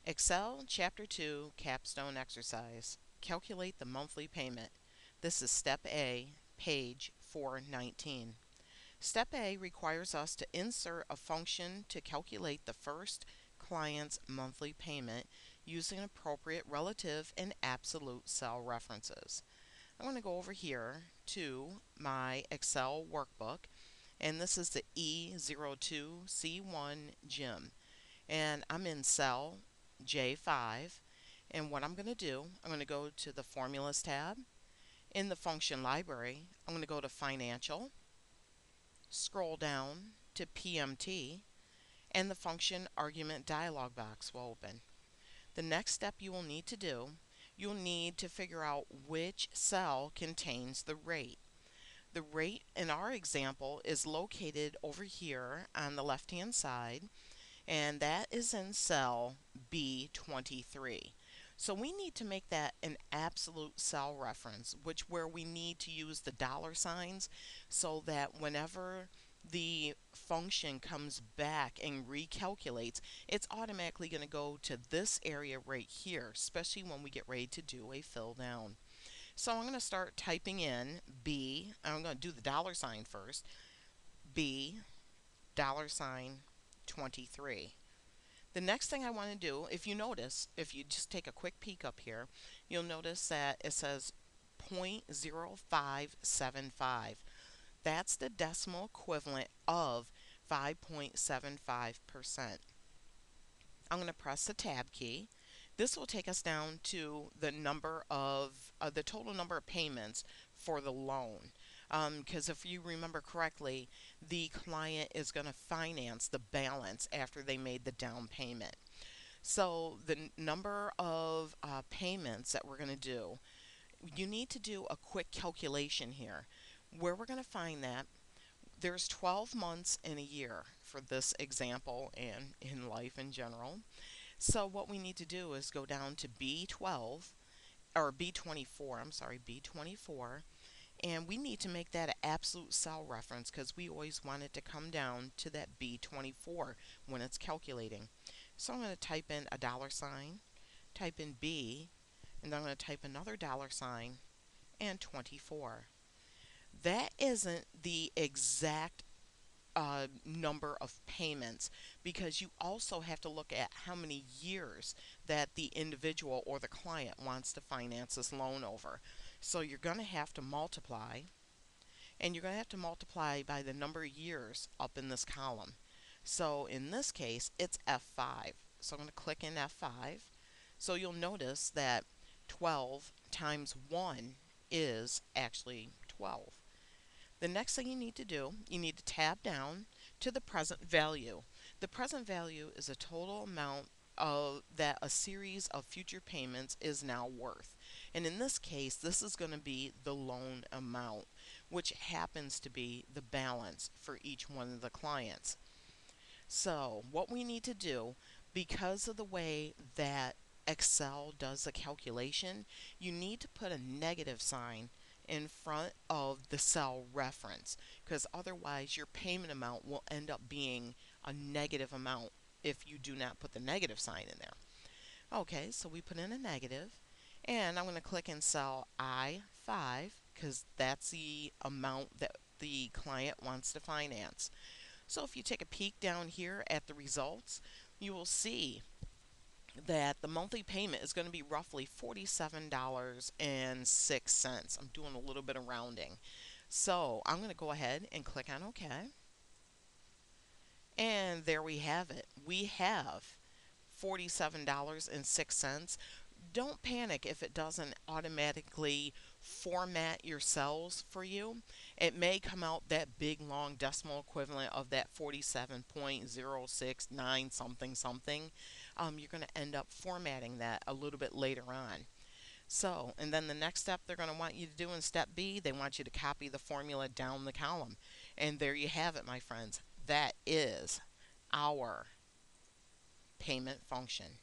Excel Chapter 2 Capstone Exercise. Calculate the monthly payment. This is Step A, page 419. Step A requires us to insert a function to calculate the first client's monthly payment using appropriate relative and absolute cell references. I'm going to go over here to my Excel workbook, and this is the E02C1 Gym. And I'm in cell J5, and what I'm going to do, I'm going to go to the Formulas tab. In the Function Library, I'm going to go to Financial, scroll down to PMT, and the Function Argument dialog box will open. The next step you will need to do, you'll need to figure out which cell contains the rate. The rate in our example is located over here on the left-hand side, and that is in cell B23. So we need to make that an absolute cell reference, where we need to use the dollar signs so that whenever the function comes back and recalculates, it's automatically going to go to this area right here, especially when we get ready to do a fill down. So I'm going to start typing in B. I'm going to do the dollar sign first. B $23. The next thing I want to do, if you notice, if you just take a quick peek up here, you'll notice that it says 0.0575. That's the decimal equivalent of 5.75%. I'm going to press the tab key. This will take us down to the number of the total number of payments for the loan. Because if you remember correctly, the client is going to finance the balance after they made the down payment. So the number of payments that we're going to do, you need to do a quick calculation here. Where we're going to find that, there's 12 months in a year for this example and in life in general. So what we need to do is go down to B12 or B24, I'm sorry, B24, and we need to make that an absolute cell reference because we always want it to come down to that B24 when it's calculating. So I'm going to type in a dollar sign, type in B, and then I'm going to type another dollar sign and 24. That isn't the exact number of payments because you also have to look at how many years that the individual or the client wants to finance this loan over. So you're going to have to multiply, and you're going to have to multiply by the number of years up in this column. So in this case, it's F5. So I'm going to click in F5. So you'll notice that 12 times 1 is actually 12. The next thing you need to do, you need to tab down to the present value. The present value is a total amount that a series of future payments is now worth. And in this case, this is going to be the loan amount, which happens to be the balance for each one of the clients. So what we need to do, because of the way that Excel does the calculation, you need to put a negative sign in front of the cell reference, because otherwise your payment amount will end up being a negative amount if you do not put the negative sign in there. Okay, so we put in a negative, and I'm going to click in cell I5 because that's the amount that the client wants to finance. So if you take a peek down here at the results, you will see that the monthly payment is going to be roughly $47.06. I'm doing a little bit of rounding. So I'm going to go ahead and click on OK. And there we have it. We have $47.06. Don't panic if it doesn't automatically format your cells for you. It may come out that big long decimal equivalent of that 47.069 something something. You're going to end up formatting that a little bit later on. So, and then the next step they're going to want you to do in step B, they want you to copy the formula down the column. And there you have it, my friends. That is our payment function.